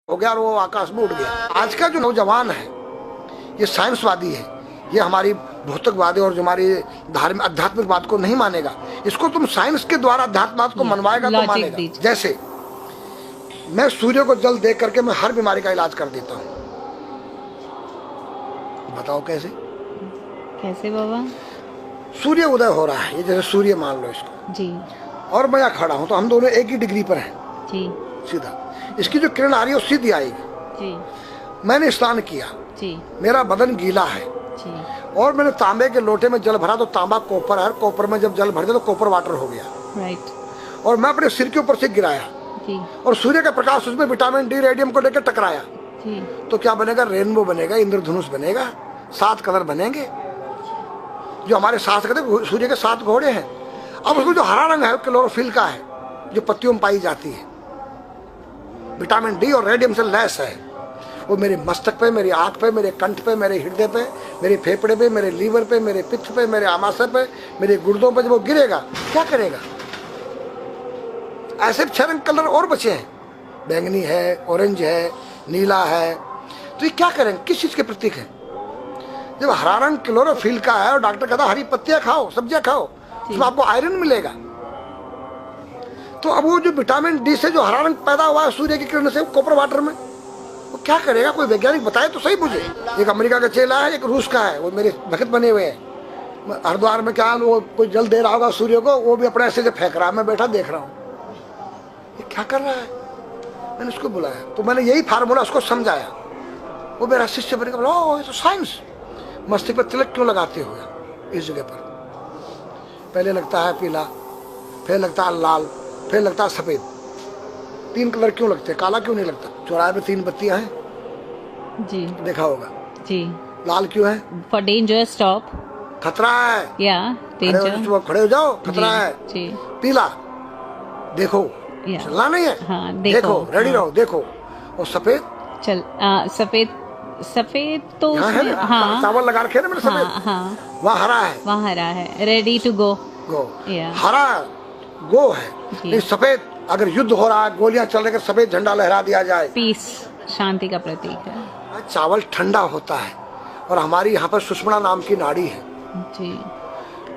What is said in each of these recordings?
हो गया और वो आकाश में उड़ गया। आज का जो नौजवान है ये साइंसवादी है, ये हमारी भौतिकवादी और जो हमारी धार्मिक आध्यात्मिकवाद को नहीं मानेगा। इसको तुम साइंस के द्वारा अध्यात्मवाद को मनवाएगा तो मानेगा। जैसे मैं सूर्य को जल देख करके मैं हर बीमारी का इलाज कर देता हूँ। बताओ कैसे? कैसे बाबा? सूर्य उदय हो रहा है, ये जैसे सूर्य मान लो इसको जी, और मैं यहाँ खड़ा हूँ तो हम दोनों एक ही डिग्री पर हैं जी, सीधा। इसकी जो किरण आ रही है वो सीधी आएगी। जी, मैंने स्नान किया, जी, मेरा बदन गीला है, जी, और मैंने तांबे के लोटे में जल भरा तो तांबा कॉपर है, कॉपर में जब जल भर दिया तो कॉपर वाटर हो गया, राइट। और मैं अपने सिर के ऊपर से गिराया, जी, और सूर्य का प्रकाश उसमें विटामिन डी रेडियम को लेकर टकराया, जी, तो क्या बनेगा? रेनबो बनेगा, इंद्रधनुष बनेगा, 7 कलर बनेंगे। जो हमारे 7 कहते सूर्य के 7 घोड़े हैं। अब उसको जो हरा रंग है क्लोरोफिल का है, जो पत्तियों में पाई जाती है, विटामिन डी और रेडियम से लैस है। वो मेरे मस्तक पे, मेरी आंख पे, मेरे कंठ पे, मेरे हृदय पे, मेरे फेफड़े पे, मेरे लीवर पे, मेरे पित्त पे, मेरे आमाशय पे, मेरे गुर्दों पे जब वो गिरेगा क्या करेगा? ऐसे 6 रंग कलर और बचे हैं, बैंगनी है, ऑरेंज है, नीला है। तो ये क्या करेंगे? किस चीज के प्रतीक है? जब हरा रंग क्लोरोफिल का है और डॉक्टर कहता हरी पत्तियां खाओ, सब्जियां खाओ, उसमें आपको आयरन मिलेगा। तो अब वो जो विटामिन डी से जो हरा रंग पैदा हुआ है सूर्य की किरण से कॉपर वाटर में, वो क्या करेगा? कोई वैज्ञानिक बताए तो सही मुझे। एक अमेरिका का चेला है, एक रूस का है, वो मेरे भक्त बने हुए हैं। हरिद्वार में क्या वो कोई जल दे रहा होगा सूर्य को, वो भी अपने ऐसे फेंक रहा है, मैं बैठा देख रहा हूँ ये क्या कर रहा है। मैंने उसको बुलाया तो मैंने यही फार्मूला उसको समझाया। वो मेरा शिष्य बनेगा, बोला ओ ये तो साइंस। मस्तिष्क पर तिलक क्यों लगाते हो इस जगह पर? पहले लगता है पीला, फिर लगता है लाल, फिर लगता है सफेद। 3 कलर क्यों लगते हैं? काला क्यों नहीं लगता? चौराहे पे 3 बत्तियां हैं, जी, देखा होगा, जी। लाल क्यों है? फॉर डेंजर, स्टॉप, खतरा है, या डेंजर, खड़े हो जाओ, खतरा है, जी। पीला देखो, चलना नहीं है, हाँ, देखो, रेडी रहो, देखो। और सफेद चल, सफेद तो हाँ, चावल लगा रखे ना मैंने सफेद, हाँ, वहाँ हरा है, वहाँ हरा है, रेडी टू गो, हरा गो है। नहीं, सफेद अगर युद्ध हो रहा है, गोलियां चल रही है, सफेद झंडा लहरा दिया जाए, पीस, शांति का प्रतीक है। चावल ठंडा होता है और हमारी यहाँ पर सुषुम्ना नाम की नाड़ी है, जी।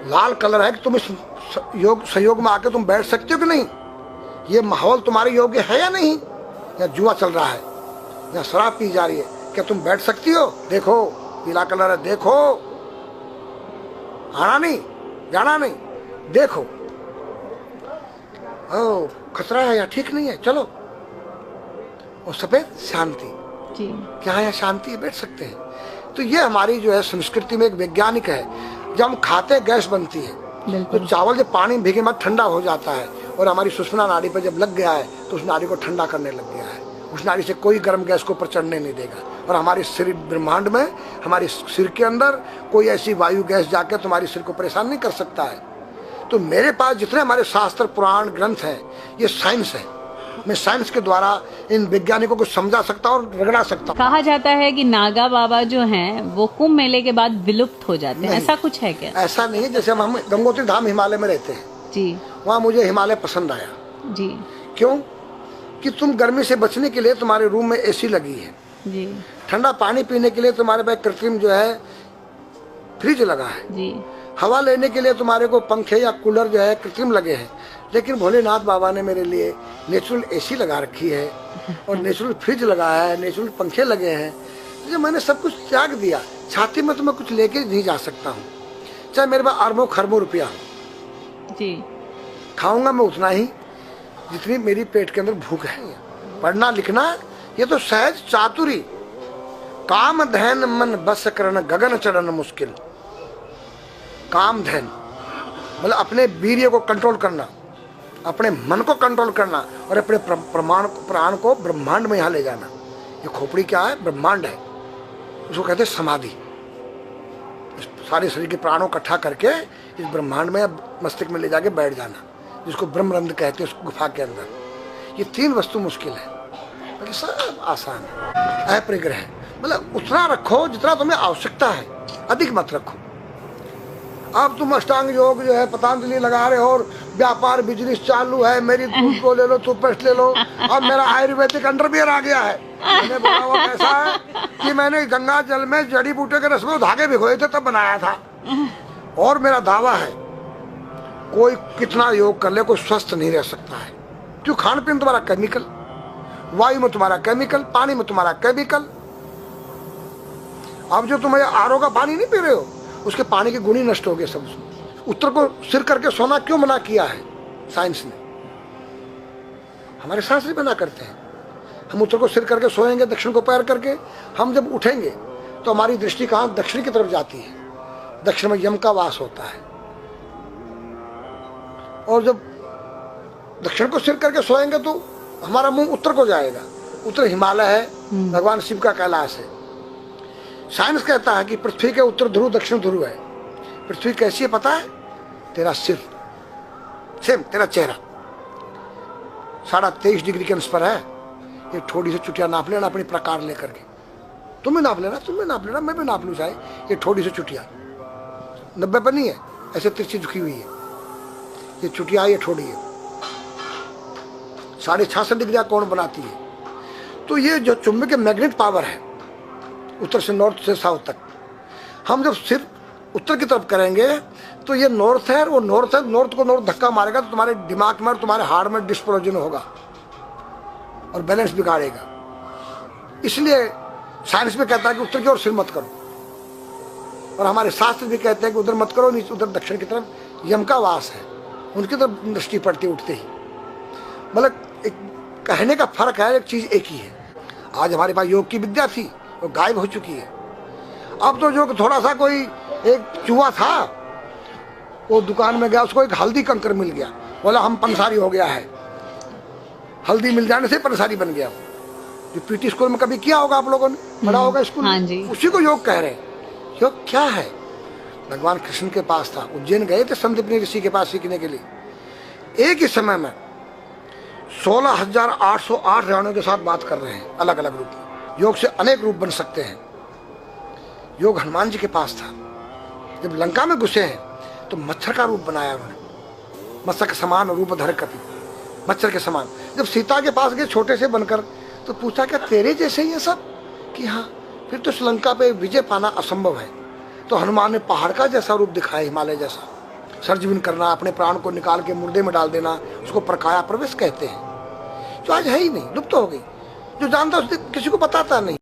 लाल कलर है कि तुम इस योग सहयोग में आके तुम बैठ सकते हो कि नहीं? ये माहौल तुम्हारे योग्य है या नहीं? या जुआ चल रहा है, या शराब पी जा रही है, क्या तुम बैठ सकती हो? देखो पीला कलर है, देखो, आना नहीं, जाना नहीं, देखो। ओ खतरा है या ठीक नहीं है, चलो। और सफेद शांति, जी, क्या है? शांति है, बैठ सकते हैं। तो ये हमारी जो है संस्कृति में एक वैज्ञानिक है। जब हम खाते गैस बनती है, तो चावल जब पानी भीगे बाद ठंडा हो जाता है और हमारी सुषुम्ना नाड़ी पर जब लग गया है तो उस नाड़ी को ठंडा करने लग गया है। उस नाड़ी से कोई गर्म गैस को ऊपर चढ़ने नहीं देगा। और हमारे सिर ब्रह्मांड में, हमारे सिर के अंदर कोई ऐसी वायु गैस जाकर तुम्हारे सिर को परेशान नहीं कर सकता है। तो मेरे पास जितने हमारे शास्त्र पुराण ग्रंथ हैं ये साइंस है। मैं साइंस के द्वारा इन वैज्ञानिकों को समझा सकता हूँ और रगड़ा सकता हूँ। कहा जाता है कि नागा बाबा जो हैं वो कुंभ मेले के बाद विलुप्त हो जाते हैं, ऐसा कुछ है क्या? ऐसा नहीं है। जैसे हम गंगोत्री धाम हिमालय में रहते हैं, जी, वहाँ मुझे हिमालय पसंद आया, जी। क्यों? कि तुम गर्मी से बचने के लिए तुम्हारे रूम में एसी लगी है, जी। ठंडा पानी पीने के लिए तुम्हारे पास कृत्रिम जो है फ्रिज लगा है, जी। हवा लेने के लिए तुम्हारे को पंखे या कूलर जो है कृत्रिम लगे हैं। लेकिन भोलेनाथ बाबा ने मेरे लिए नेचुरल एसी लगा रखी है और नेचुरल फ्रिज लगाया है, नेचुरल पंखे लगे हैं। तो मैंने सब कुछ त्याग दिया। छाती में तो मैं कुछ लेके नहीं जा सकता हूँ, चाहे मेरे पास अरबों खरबों रुपया, जी। खाऊंगा मैं उतना ही जितनी मेरी पेट के अंदर भूख है। पढ़ना लिखना ये तो सहज चातुरी, काम धैन मन बस करन गगन चढ़न मुश्किल। काम धैन मतलब अपने वीर्य को कंट्रोल करना, अपने मन को कंट्रोल करना और अपने प्राण को ब्रह्मांड में यहाँ ले जाना। ये खोपड़ी क्या है? ब्रह्मांड है। उसको कहते हैं समाधि। सारे शरीर के प्राणों इकट्ठा करके इस ब्रह्मांड में मस्तिष्क में ले जाके बैठ जाना, जिसको ब्रह्मरंध्र कहते हैं, उस गुफा के अंदर। ये 3 वस्तु मुश्किल है, बाकी सब आसान है। अपरिग्रह मतलब उतना रखो जितना तुम्हें आवश्यकता है, अधिक मत रखो। अब तुम अष्टांग योग जो है पतंजलि लगा रहे हो और व्यापार बिजनेस चालू है, मेरी दूध को ले लो, टूथपेस्ट ले लो, अब मेरा आयुर्वेदिक अंडरवियर आ गया है, मैंने बोला वो कैसा है कि मैंने गंगा जल में जड़ी बूटे के रस में धागे भिगोए थे तब बनाया था। और मेरा दावा है कोई कितना योग कर ले कोई स्वस्थ नहीं रह सकता है, क्यों? खान पीन तुम्हारा केमिकल, वायु में तुम्हारा केमिकल, पानी में तुम्हारा केमिकल। अब जो तुम आरओ का पानी नहीं पी रहे हो उसके पानी के गुण ही नष्ट हो गए सब। उत्तर को सिर करके सोना क्यों मना किया है साइंस ने? हमारे शास्त्र मना करते हैं। हम उत्तर को सिर करके सोएंगे, दक्षिण को पैर करके। हम जब उठेंगे तो हमारी दृष्टि कहाँ? दक्षिण की तरफ जाती है। दक्षिण में यम का वास होता है। और जब दक्षिण को सिर करके सोएंगे तो हमारा मुंह उत्तर को जाएगा। उत्तर हिमालय है, भगवान शिव का कैलाश है। साइंस कहता है कि पृथ्वी के उत्तर ध्रुव दक्षिण ध्रुव है। पृथ्वी कैसी है पता है? तेरा सिर, सेम तेरा चेहरा 23.5 डिग्री के अंश पर है। ये थोड़ी सी चुटिया नाप लेना अपनी प्रकार लेकर के। तुम भी नाप लेना, तुम भी नाप लेना, मैं भी नाप लूँ चाहे। ये थोड़ी सी चुटिया 90 पर नहीं है, ऐसे तिरछी झुकी हुई है। ये चुटिया ये थोड़ी है 66.5 डिग्री कोण बनाती है। तो ये जो चुंबकीय मैग्नेट पावर है उत्तर से नॉर्थ से साउथ तक, हम जब सिर उत्तर की तरफ करेंगे तो ये नॉर्थ है, वो नॉर्थ है। नॉर्थ को नॉर्थ धक्का मारेगा तो तुम्हारे दिमाग में और तुम्हारे हार्ट में डिस्प्रोजन होगा और बैलेंस बिगाड़ेगा। इसलिए साइंस में कहता है कि उत्तर की ओर सिर मत करो, और हमारे शास्त्र भी कहते हैं कि उधर मत करो, नीचे उधर दक्षिण की तरफ यम का वास है, उनकी तरफ दृष्टि पड़ती उठते ही। मतलब एक कहने का फर्क है, एक चीज एक ही है। आज हमारे पास योग की विद्या थी वो गायब हो चुकी है। अब तो जो थोड़ा सा कोई एक चूहा था वो दुकान में गया, उसको एक हल्दी कंकर मिल गया, बोला हम पंसारी हो गया है। हल्दी मिल जाने से पंसारी बन गया। जो पीटी स्कूल में कभी किया होगा आप लोगों ने, पढ़ा होगा स्कूल में, उसी को योग कह रहे हैं। योग क्या है? भगवान कृष्ण के पास था, उज्जैन गए थे संदीपनी ऋषि के पास सीखने के लिए। एक ही समय में 16,808 राणियों के साथ बात कर रहे हैं अलग अलग रूप में। योग से अनेक रूप बन सकते हैं। योग हनुमान जी के पास था। जब लंका में घुसे हैं तो मच्छर का रूप बनाया उन्होंने, मत्स्य के समान रूप धर कपि, मच्छर के समान। जब सीता के पास गए छोटे से बनकर तो पूछा क्या तेरे जैसे ही है सब? कि हाँ। फिर तो श्रीलंका पे विजय पाना असंभव है। तो हनुमान ने पहाड़ का जैसा रूप दिखाया, हिमालय जैसा। सर्जविन करना, अपने प्राण को निकाल के मुर्दे में डाल देना, उसको प्रकाया प्रवेश कहते हैं। जो आज है ही नहीं, लुप्त हो गई। जो जानता है किसी को बताता नहीं।